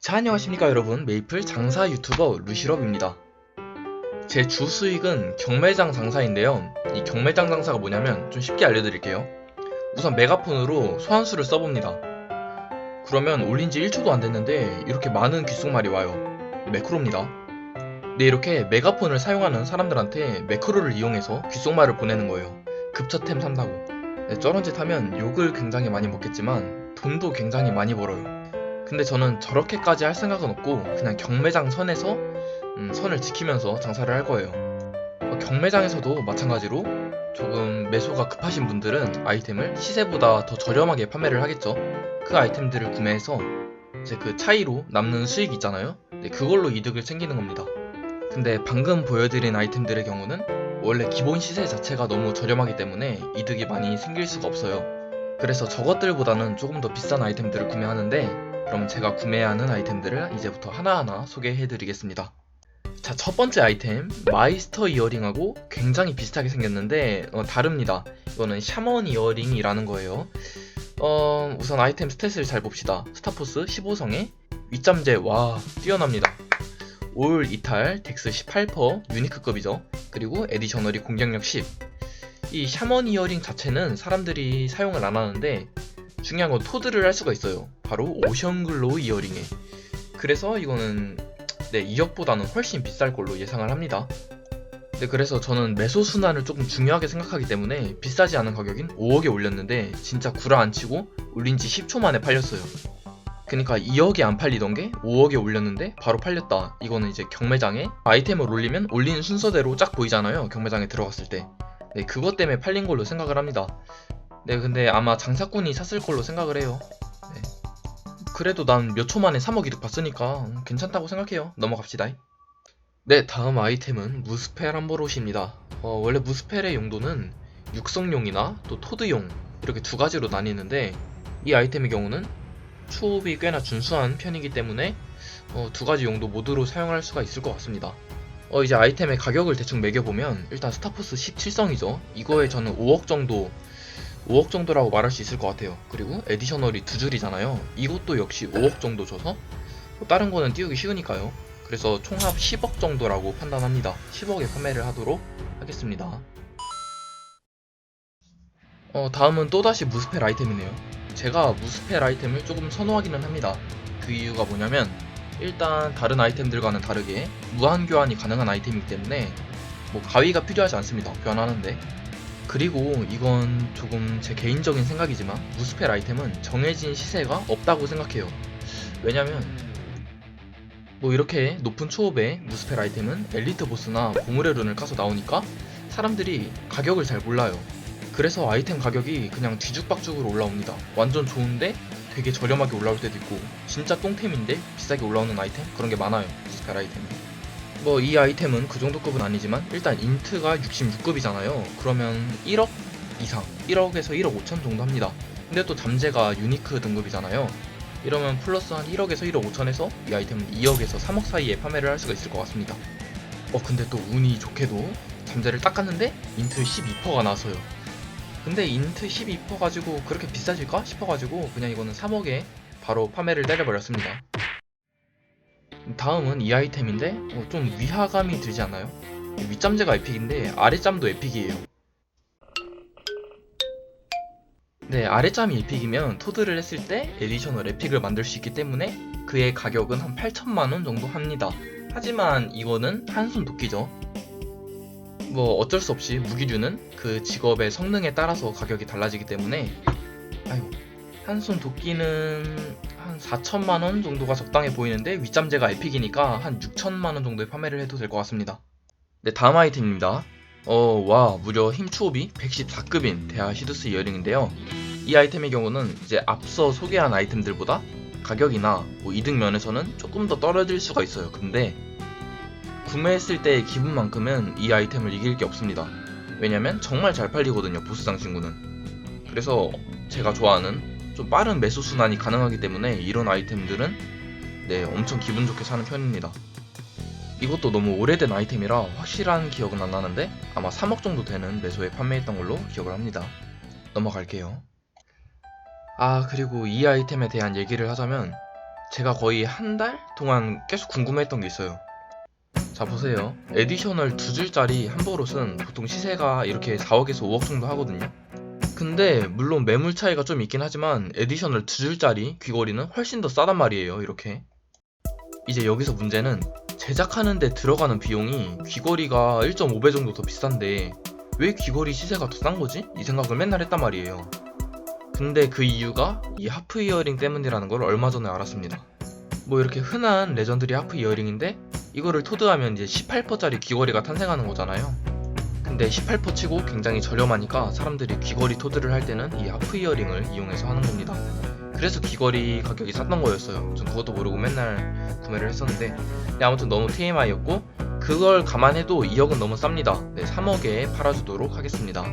자, 안녕하십니까 여러분. 메이플 장사 유튜버 루시럽입니다. 제 주 수익은 경매장 장사인데요. 이 경매장 장사가 뭐냐면 좀 쉽게 알려드릴게요. 우선 메가폰으로 소환수를 써봅니다. 그러면 올린지 1초도 안 됐는데 이렇게 많은 귓속말이 와요. 매크로입니다. 네, 이렇게 메가폰을 사용하는 사람들한테 매크로를 이용해서 귓속말을 보내는 거예요. 급처템 산다고. 네, 저런 짓 하면 욕을 굉장히 많이 먹겠지만 돈도 굉장히 많이 벌어요. 근데 저는 저렇게까지 할 생각은 없고 그냥 경매장 선에서 선을 지키면서 장사를 할 거예요. 경매장에서도 마찬가지로 조금 매수가 급하신 분들은 아이템을 시세보다 더 저렴하게 판매를 하겠죠. 그 아이템들을 구매해서 이제 그 차이로 남는 수익 있잖아요. 네, 그걸로 이득을 챙기는 겁니다. 근데 방금 보여드린 아이템들의 경우는 원래 기본 시세 자체가 너무 저렴하기 때문에 이득이 많이 생길 수가 없어요. 그래서 저것들보다는 조금 더 비싼 아이템들을 구매하는데, 그럼 제가 구매해야 하는 아이템들을 이제부터 하나하나 소개해드리겠습니다. 자, 첫 번째 아이템, 마이스터 이어링하고 굉장히 비슷하게 생겼는데 다릅니다. 이거는 샤먼 이어링이라는 거예요. 우선 아이템 스탯을 잘 봅시다. 스타포스 15성에 윗잠재, 와, 뛰어납니다. 올 이탈, 덱스 18%, 유니크급이죠. 그리고 에디셔널이 공격력 10. 이 샤먼 이어링 자체는 사람들이 사용을 안 하는데 중요한 건 토드를 할 수가 있어요. 바로 오션글로우 이어링에. 그래서 이거는 2억보다는 훨씬 비쌀 걸로 예상을 합니다. 그래서 저는 매수 순환을 조금 중요하게 생각하기 때문에 비싸지 않은 가격인 5억에 올렸는데 진짜 구라 안 치고 올린 지 10초 만에 팔렸어요. 그러니까 2억에 안 팔리던 게 5억에 올렸는데 바로 팔렸다. 이거는 이제 경매장에 아이템을 올리면 올리는 순서대로 쫙 보이잖아요. 경매장에 들어갔을 때. 네, 그것 때문에 팔린 걸로 생각을 합니다. 네, 근데 아마 장사꾼이 샀을 걸로 생각을 해요. 네. 그래도 난 몇 초 만에 3억 이득 봤으니까 괜찮다고 생각해요. 넘어갑시다. 네, 다음 아이템은 무스펠 함버롯입니다. 원래 무스펠의 용도는 육성용이나 또 토드용 이렇게 두 가지로 나뉘는데, 이 아이템의 경우는 초업이 꽤나 준수한 편이기 때문에 두 가지 용도 모두로 사용할 수가 있을 것 같습니다. 이제 아이템의 가격을 대충 매겨보면 일단 스타포스 17성이죠. 이거에 저는 5억 정도라고 말할 수 있을 것 같아요. 그리고 에디셔널이 두 줄이잖아요. 이것도 역시 5억 정도 줘서 다른 거는 띄우기 쉬우니까요. 그래서 총합 10억 정도라고 판단합니다. 10억에 판매를 하도록 하겠습니다. 다음은 또다시 무스펠 아이템이네요. 제가 무스펠 아이템을 조금 선호하기는 합니다. 그 이유가 뭐냐면 일단 다른 아이템들과는 다르게 무한 교환이 가능한 아이템이기 때문에 가위가 필요하지 않습니다. 교환하는데. 그리고 이건 조금 제 개인적인 생각이지만 무스펠 아이템은 정해진 시세가 없다고 생각해요. 왜냐면 이렇게 높은 초업의 무스펠 아이템은 엘리트 보스나 보물의 룬을 까서 나오니까 사람들이 가격을 잘 몰라요. 그래서 아이템 가격이 그냥 뒤죽박죽으로 올라옵니다. 완전 좋은데 되게 저렴하게 올라올 때도 있고, 진짜 똥템인데 비싸게 올라오는 아이템? 그런 게 많아요. 무스펠 아이템이. 이 아이템은 그 정도 급은 아니지만 일단 인트가 66급이잖아요. 그러면 1억 이상, 1억에서 1억 5천 정도 합니다. 근데 또 잠재가 유니크 등급이잖아요. 이러면 플러스 한 1억에서 1억 5천에서 이 아이템은 2억에서 3억 사이에 판매를 할 수가 있을 것 같습니다. 근데 또 운이 좋게도 잠재를 닦았는데 인트 12%가 나서요. 근데 인트 12% 가지고 그렇게 비싸질까 싶어가지고 그냥 이거는 3억에 바로 판매를 때려버렸습니다. 다음은 이 아이템인데 좀 위화감이 들지 않나요? 윗잠재가 에픽인데 아랫잠도 에픽이에요. 네, 아랫잠이 에픽이면 토드를 했을 때 에디셔널 에픽을 만들 수 있기 때문에 그의 가격은 한 8천만원 정도 합니다. 하지만 이거는 한손 도끼죠. 어쩔 수 없이 무기류는 그 직업의 성능에 따라서 가격이 달라지기 때문에 한손 도끼는 한 4천만원 정도가 적당해 보이는데 윗잠재가 에픽이니까 한 6천만원 정도에 판매를 해도 될 것 같습니다. 네, 다음 아이템입니다. 와, 무려 힘 추업이 114급인 대하 시두스 이어링인데요. 이 아이템의 경우는 이제 앞서 소개한 아이템들보다 가격이나 이득 면에서는 조금 더 떨어질 수가 있어요. 근데 구매했을 때의 기분만큼은 이 아이템을 이길 게 없습니다. 왜냐면 정말 잘 팔리거든요, 보스장 친구는. 그래서 제가 좋아하는 좀 빠른 매수 순환이 가능하기 때문에 이런 아이템들은 엄청 기분 좋게 사는 편입니다. 이것도 너무 오래된 아이템이라 확실한 기억은 안 나는데 아마 3억 정도 되는 매수에 판매했던 걸로 기억을 합니다. 넘어갈게요. 그리고 이 아이템에 대한 얘기를 하자면 제가 거의 한 달 동안 계속 궁금했던 게 있어요. 자, 보세요. 에디셔널 2줄짜리 함버롯은 보통 시세가 이렇게 4억에서 5억 정도 하거든요. 근데 물론 매물 차이가 좀 있긴 하지만 에디셔널 2줄짜리 귀걸이는 훨씬 더 싸단 말이에요. 이렇게. 이제 여기서 문제는 제작하는데 들어가는 비용이 귀걸이가 1.5배 정도 더 비싼데 왜 귀걸이 시세가 더 싼 거지? 이 생각을 맨날 했단 말이에요. 근데 그 이유가 이 하프 이어링 때문이라는 걸 얼마 전에 알았습니다. 뭐 이렇게 흔한 레전드리 하프 이어링인데 이거를 토드하면 이제 18%짜리 귀걸이가 탄생하는 거잖아요. 근데 18% 치고 굉장히 저렴하니까 사람들이 귀걸이 토드를 할 때는 이 하프 이어링을 이용해서 하는 겁니다. 그래서 귀걸이 가격이 쌌던 거였어요. 전 그것도 모르고 맨날 구매를 했었는데 네, 아무튼 너무 TMI였고 그걸 감안해도 2억은 너무 쌉니다. 네, 3억에 팔아주도록 하겠습니다.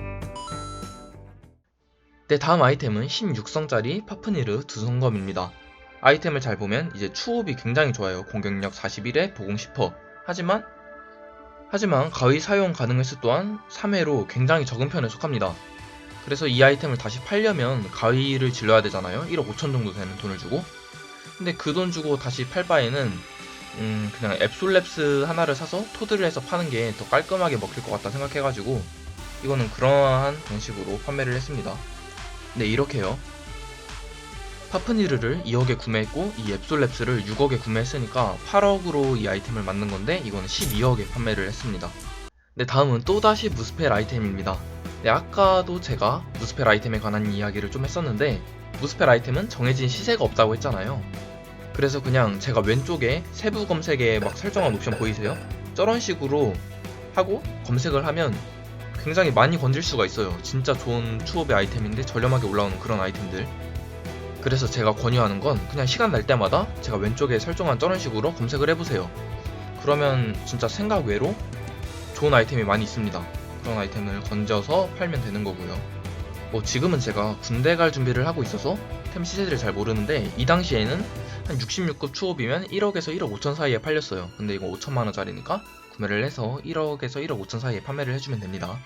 네, 다음 아이템은 16성짜리 파프니르 두성검입니다. 아이템을 잘 보면 이제 추업이 굉장히 좋아요. 공격력 41에 보공 10%. 하지만 가위 사용 가능 횟수 또한 3회로 굉장히 적은 편에 속합니다. 그래서 이 아이템을 다시 팔려면 가위를 질러야 되잖아요. 1억 5천 정도 되는 돈을 주고. 근데 그 돈 주고 다시 팔 바에는 그냥 앱솔랩스 하나를 사서 토드를 해서 파는 게 더 깔끔하게 먹힐 것 같다 생각해가지고 이거는 그러한 방식으로 판매를 했습니다. 네, 이렇게요. 파프니르를 2억에 구매했고 이 앱솔랩스를 6억에 구매했으니까 8억으로 이 아이템을 만든 건데 이거는 12억에 판매를 했습니다. 네, 다음은 또다시 무스펠 아이템입니다. 네, 아까도 제가 무스펠 아이템에 관한 이야기를 좀 했었는데 무스펠 아이템은 정해진 시세가 없다고 했잖아요. 그래서 그냥 제가 왼쪽에 세부 검색에 막 설정한 옵션 보이세요? 저런 식으로 하고 검색을 하면 굉장히 많이 건질 수가 있어요. 진짜 좋은 추업의 아이템인데 저렴하게 올라오는 그런 아이템들. 그래서 제가 권유하는 건 그냥 시간 날 때마다 제가 왼쪽에 설정한 저런 식으로 검색을 해보세요. 그러면 진짜 생각 외로 좋은 아이템이 많이 있습니다. 그런 아이템을 건져서 팔면 되는 거고요. 뭐 지금은 제가 군대 갈 준비를 하고 있어서 템 시세를 잘 모르는데 이 당시에는 한 66급 추업이면 1억에서 1억 5천 사이에 팔렸어요. 근데 이거 5천만원짜리니까 구매를 해서 1억에서 1억 5천 사이에 판매를 해주면 됩니다.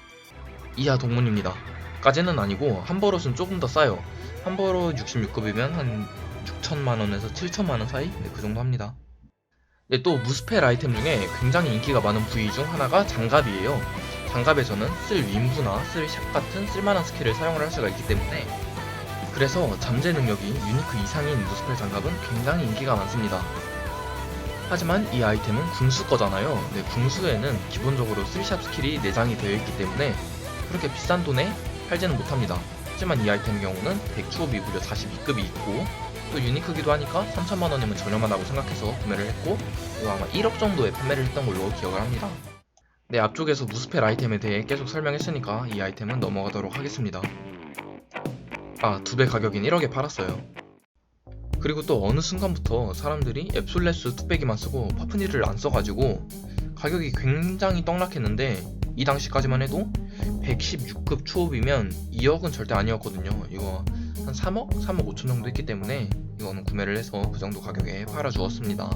이하 동문입니다. 까지는 아니고 함버롯은 조금 더 싸요. 함버롯 66급이면 한 6천만원에서 7천만원 사이? 네, 그 정도 합니다. 네, 또 무스펠 아이템 중에 굉장히 인기가 많은 부위 중 하나가 장갑이에요. 장갑에서는 쓸 윈부나 쓸 샷 같은 쓸만한 스킬을 사용을 할 수가 있기 때문에 그래서 잠재 능력이 유니크 이상인 무스펠 장갑은 굉장히 인기가 많습니다. 하지만 이 아이템은 궁수 거잖아요. 네, 궁수에는 기본적으로 쓸샵 스킬이 내장이 되어 있기 때문에 그렇게 비싼 돈에 팔지는 못합니다. 하지만 이 아이템 경우는 100추업이 무려 42급이 있고 또 유니크기도 하니까 3천만원이면 저렴하다고 생각해서 구매를 했고 이거 아마 1억 정도에 판매를 했던 걸로 기억을 합니다. 네, 앞쪽에서 무스펠 아이템에 대해 계속 설명했으니까 이 아이템은 넘어가도록 하겠습니다. 아, 2배 가격인 1억에 팔았어요. 그리고 또 어느 순간부터 사람들이 앱솔레스 뚝배기만 쓰고 파프니를 안 써가지고 가격이 굉장히 떡락했는데 이 당시까지만 해도 116급 추업이면 2억은 절대 아니었거든요. 이거 한 3억? 3억 5천 정도 했기 때문에 이거는 구매를 해서 그 정도 가격에 팔아주었습니다.